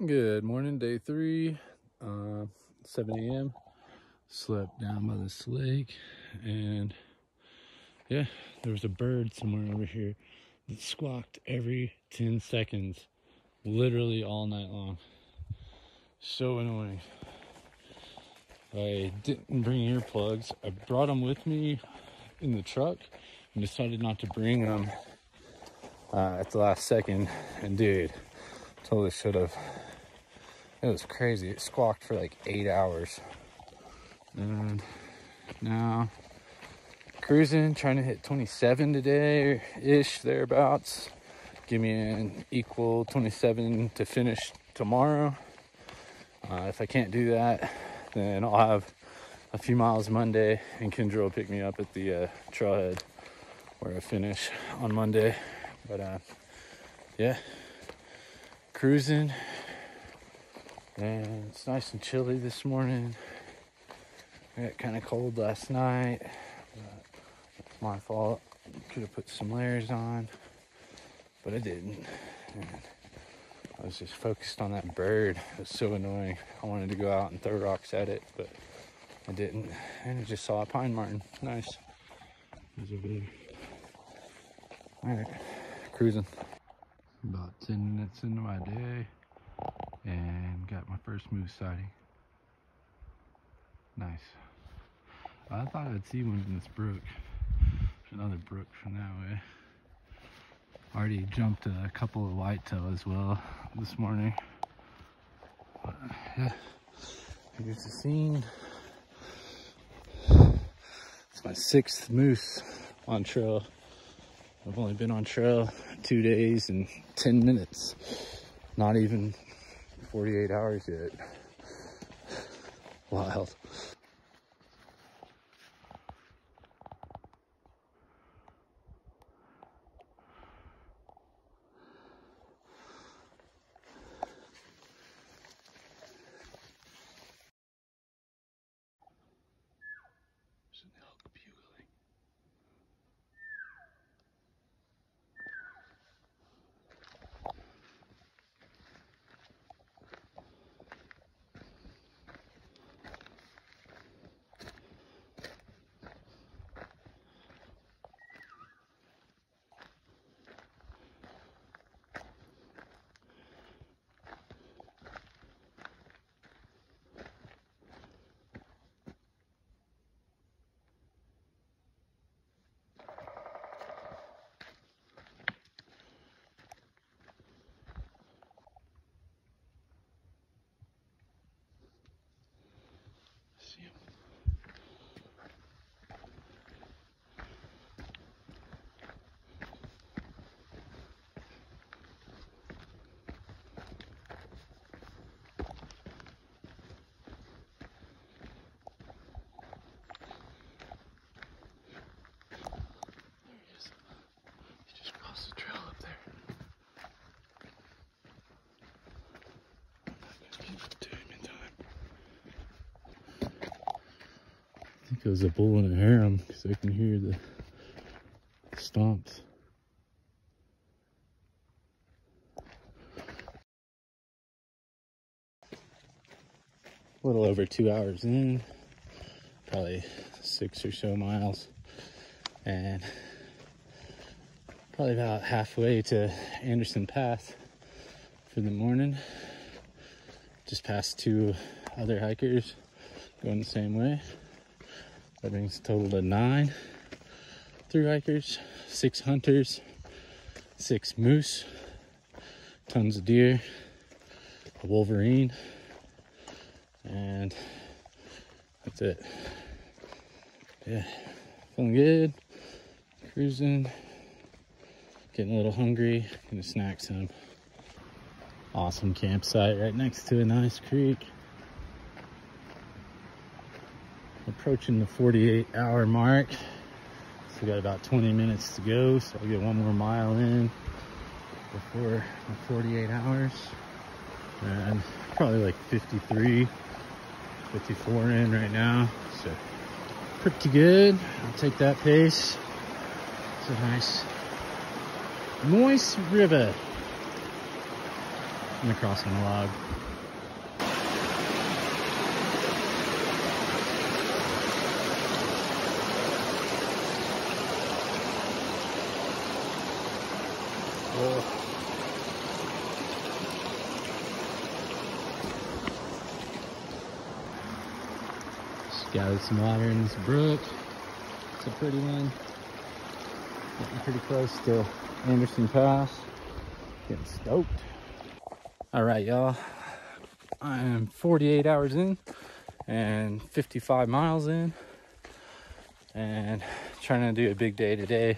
Good morning, day 3, 7 a.m. Slept down by this lake, and yeah, there was a bird somewhere over here that squawked every 10 seconds, literally all night long. So annoying. I didn't bring earplugs. I brought them with me in the truck and decided not to bring them at the last second, and dude, totally should have. It was crazy. It squawked for like 8 hours. And now cruising, trying to hit 27 today-ish, thereabouts. Give me an equal 27 to finish tomorrow. If I can't do that, then I'll have a few miles Monday, and Kendra will pick me up at the trailhead where I finish on Monday. But yeah, cruising. And it's nice and chilly this morning. I got kind of cold last night, but it's my fault. Could have put some layers on, but I didn't. And I was just focused on that bird. It was so annoying. I wanted to go out and throw rocks at it, but I didn't. And I just saw a pine martin. Nice. There's over there. All right, cruising. About 10 minutes into my day, and got my first moose sighting. Nice. I thought I'd see one in this brook. There's another brook from that way. Already jumped a couple of whitetail as well this morning. But yeah, here's the scene. It's my 6th moose on trail. I've only been on trail 2 days and 10 minutes. Not even 48 hours yet. Wild. There's an elk bugling. See him. There he is. He just crossed the trail up there. I'm not gonna get to him in time. I think it was a bull and a harem, because I can hear the stomps. A little over 2 hours in, probably 6 or so miles, and probably about halfway to Anderson Pass for the morning. Just passed 2 other hikers going the same way. That brings a total of 9 through hikers, 6 hunters, 6 moose, tons of deer, a wolverine, and that's it. Yeah, feeling good, cruising, getting a little hungry, gonna snack some. Awesome campsite right next to a nice creek. Approaching the 48-hour mark. So got about 20 minutes to go, so I'll get 1 more mile in before my 48 hours. And probably like 53, 54 in right now. So pretty good. I'll take that pace. It's a nice, moist river. I'm gonna cross on a log. Whoa. Just gathered some water in this brook. It's a pretty one. Getting pretty close to Anderson Pass. Getting stoked. All right, y'all. I am 48 hours in and 55 miles in, and trying to do a big day today,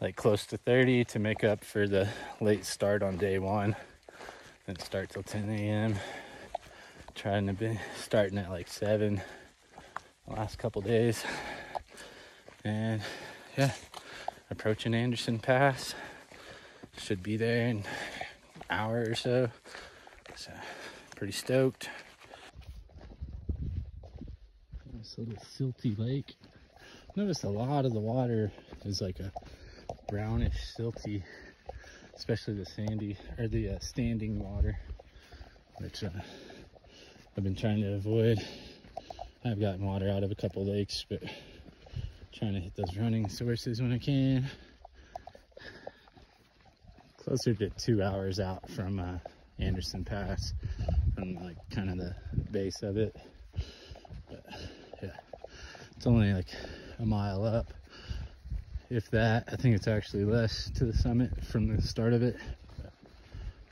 like close to 30 to make up for the late start on day one. Didn't start till 10 a.m. Trying to be starting at like 7 the last couple days. And yeah, approaching Anderson Pass. Should be there in an hour or so. So pretty stoked. This little silty lake. Notice a lot of the water is like a brownish silty, especially the sandy or the standing water, which I've been trying to avoid. I've gotten water out of a couple lakes, but trying to hit those running sources when I can. Closer to 2 hours out from Anderson Pass, from like kind of the base of it. But yeah, it's only like a mile up, if that. I think it's actually less to the summit from the start of it. But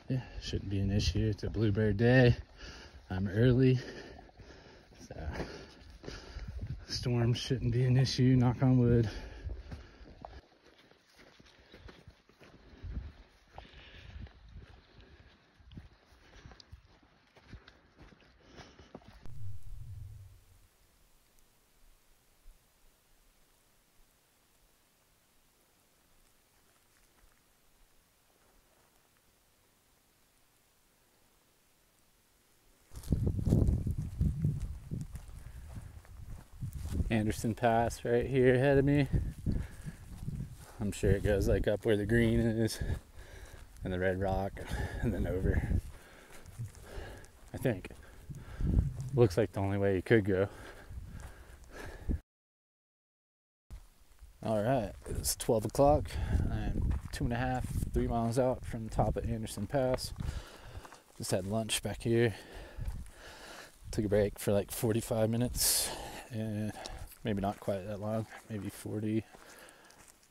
yeah, shouldn't be an issue. It's a bluebird day. I'm early, so storms shouldn't be an issue, knock on wood. Anderson Pass right here ahead of me. I'm sure it goes like up where the green is and the red rock and then over. I think. Looks like the only way you could go. Alright, it's 12 o'clock. I'm 2.5, 3 miles out from the top of Anderson Pass. Just had lunch back here. Took a break for like 45 minutes. And maybe not quite that long, maybe 40.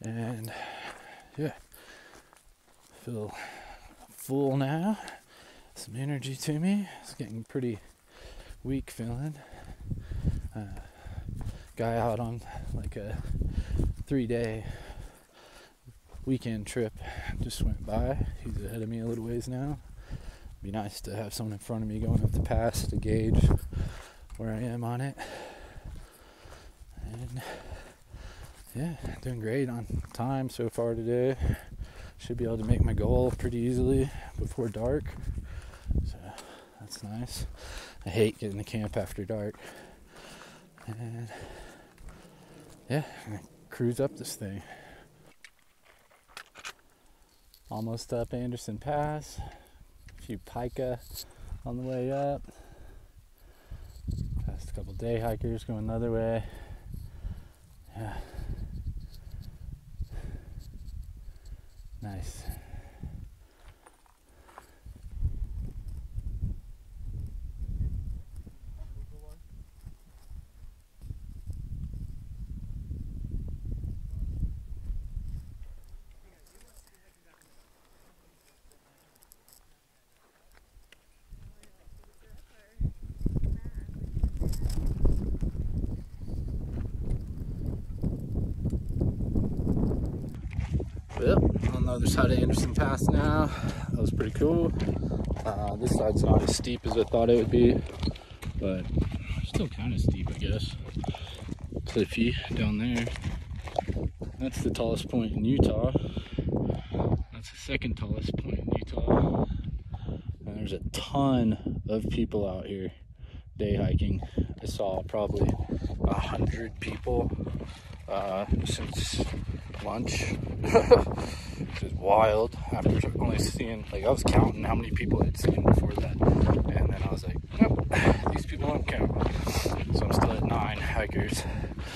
And yeah, feel full now. Some energy to me. It's getting pretty weak feeling. Guy out on like a 3-day weekend trip just went by. He's ahead of me a little ways now. Be nice to have someone in front of me going up the pass to gauge where I am on it. And yeah, doing great on time so far today. Should be able to make my goal pretty easily before dark. So that's nice. I hate getting to camp after dark. And yeah, I'm gonna cruise up this thing. Almost up Anderson Pass. A few pika on the way up. Passed a couple day hikers going the other way. Yeah. Nice. Yep, on the other side of Anderson Pass now. That was pretty cool. This side's not as steep as I thought it would be, but still kind of steep, I guess. Cliffy down there. That's the tallest point in Utah. That's the second tallest point in Utah. And there's a ton of people out here day hiking. I saw probably 100 people since lunch. Which is wild after only seeing, like, I was counting how many people I'd seen before that, and then I was like, nope, these people don't count. So I'm still at 9 hikers.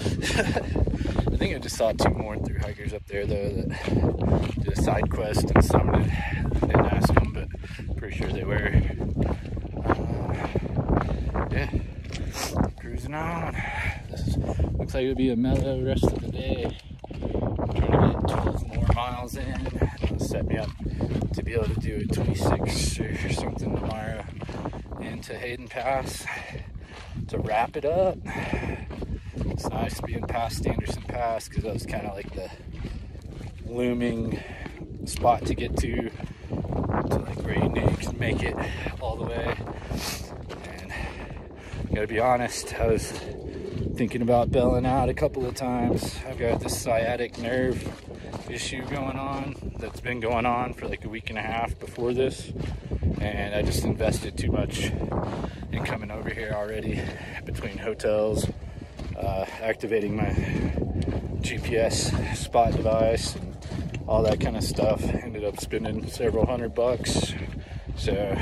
I think I just saw 2 more through hikers up there though that did a side quest and summited. I didn't ask them, but pretty sure they were. Yeah, cruising on. This looks like it'll be a mellow rest of the day. I'm trying to get 12 more miles in. It'll set me up to be able to do a 26 or something tomorrow into Hayden Pass to wrap it up. It's nice being past Anderson Pass because that was kind of like the looming spot to get to like where you can make it all the way. And I gotta be honest, I was thinking about bailing out a couple of times. I've got this sciatic nerve issue going on that's been going on for like a week and a half before this, and I just invested too much in coming over here already between hotels, activating my GPS spot device and all that kind of stuff. Ended up spending several $100, so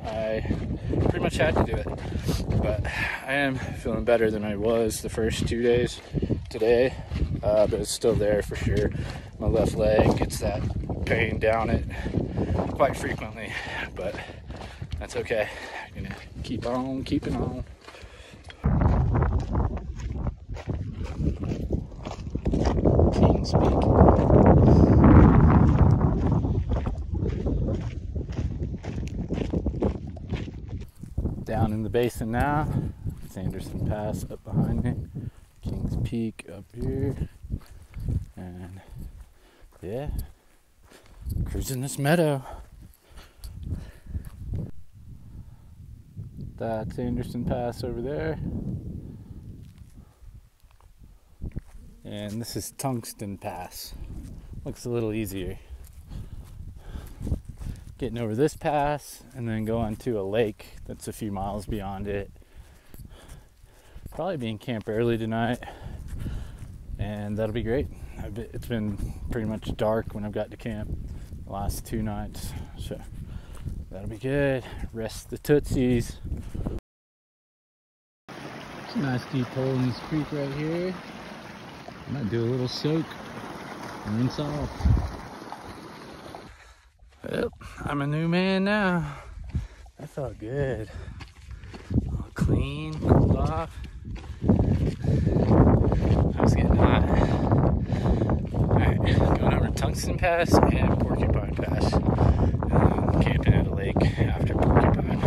I pretty much had to do it. But I am feeling better than I was the first 2 days today, but it's still there for sure. My left leg gets that pain down it quite frequently, but that's okay. I'm gonna keep on keeping on. Kings Peak. Down in the basin now. Anderson Pass up behind me. Kings Peak up here. And yeah, cruising this meadow. That's Anderson Pass over there. And this is Tungsten Pass. Looks a little easier. Getting over this pass and then going to a lake that's a few miles beyond it. Probably be in camp early tonight, and that'll be great. It's been pretty much dark when I've got to camp the last 2 nights, so that'll be good. Rest the tootsies. It's a nice deep hole in this creek right here. I might do a little soak and rinse off. Well, I'm a new man now. That felt good. All clean, cooled off. I was getting hot. Alright, going over Tungsten Pass and Porcupine Pass. Camping at a lake after Porcupine.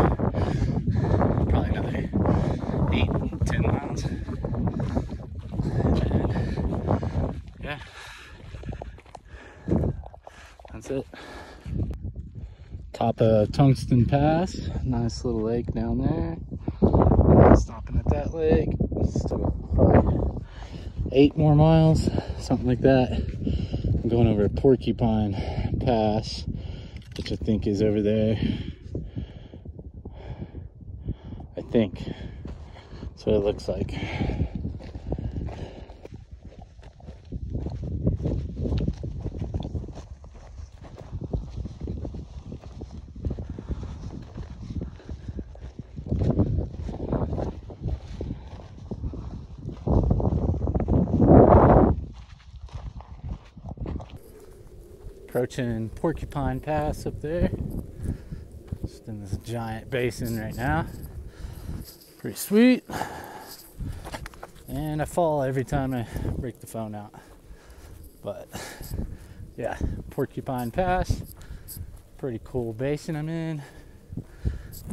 Probably another 8-10 miles. And yeah, that's it. Top of Tungsten Pass, nice little lake down there. Stopping at that lake. Still probably 8 more miles, something like that. I'm going over Porcupine Pass, which I think is over there. I think that's what it looks like. Approaching Porcupine Pass up there. Just in this giant basin right now. Pretty sweet. And I fall every time I break the phone out. But yeah, Porcupine Pass. Pretty cool basin I'm in.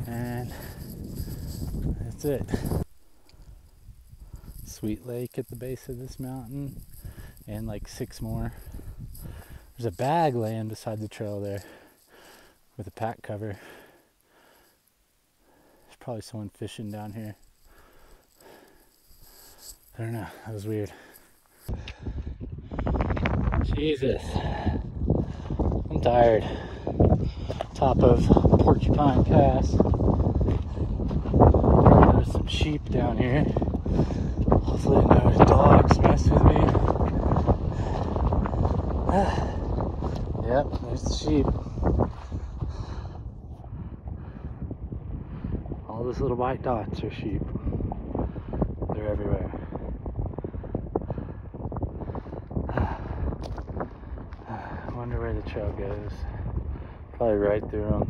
And that's it. Sweet lake at the base of this mountain. And like 6 more. There's a bag laying beside the trail there with a pack cover. There's probably someone fishing down here. I don't know, that was weird. Jesus, I'm tired. Top of Porcupine Pass. There's some sheep down here. Hopefully no dogs mess with me. Yep, there's the sheep. All those little white dots are sheep. They're everywhere. I wonder where the trail goes. Probably right through them.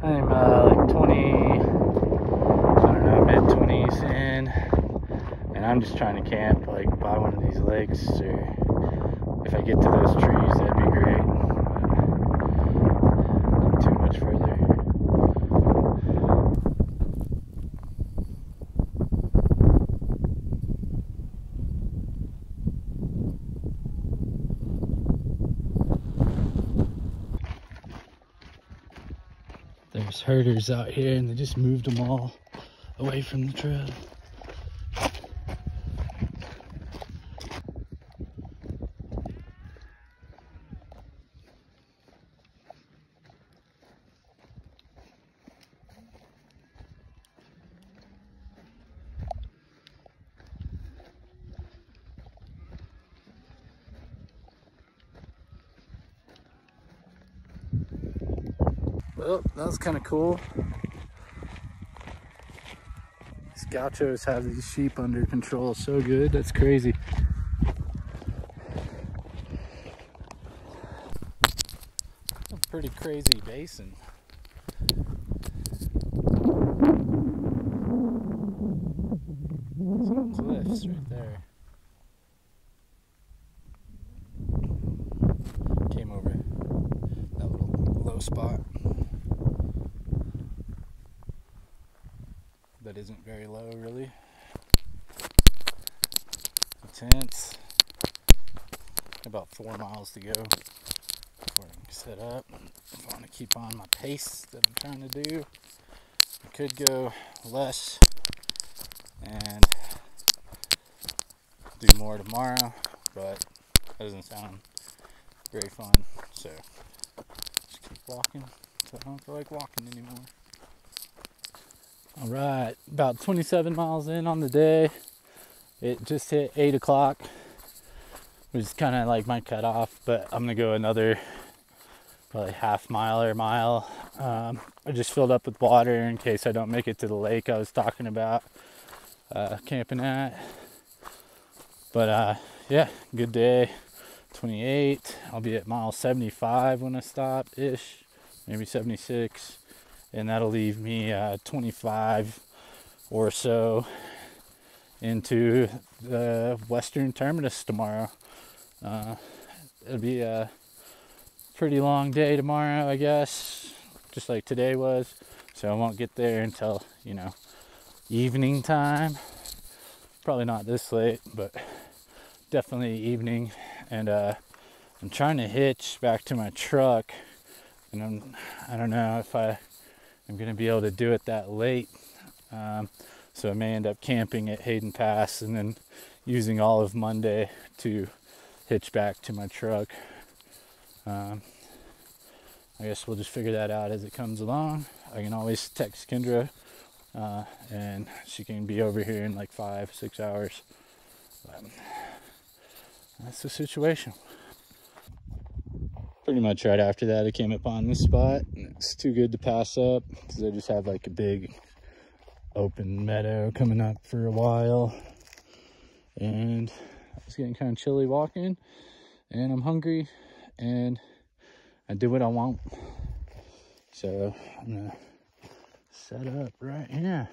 I'm like 20, I don't know, mid-20s in, and I'm just trying to camp like by one of these lakes, or if I get to those trees, that'd be great, but not too much further. There's herders out here, and they just moved them all away from the trail. Well, that was kind of cool. These gauchos have these sheep under control so good. That's crazy. A pretty crazy basin. Some cliffs right there. Came over that little low spot. That isn't very low, really. The tents. About 4 miles to go before I can set up. If I want to keep on my pace that I'm trying to do, I could go less and do more tomorrow, but that doesn't sound very fun. So just keep walking until I don't feel like walking anymore. All right, about 27 miles in on the day. It just hit 8 o'clock, which is kind of like my cutoff, but I'm gonna go another probably half mile or mile. I just filled up with water in case I don't make it to the lake I was talking about camping at. But yeah, good day. 28. I'll be at mile 75 when I stop ish, maybe 76. And that'll leave me 25 or so into the western terminus tomorrow. It'll be a pretty long day tomorrow, I guess, just like today was. So I won't get there until, you know, evening time. Probably not this late, but definitely evening. And I'm trying to hitch back to my truck, and I don't know if I'm gonna be able to do it that late, so I may end up camping at Hayden Pass and then using all of Monday to hitch back to my truck. I guess we'll just figure that out as it comes along. I can always text Kendra, and she can be over here in like 5-6 hours. But that's the situation. Pretty much right after that, I came upon this spot, and it's too good to pass up because I just have like a big open meadow coming up for a while, and it's getting kind of chilly walking, and I'm hungry, and I do what I want. So I'm gonna set up right here.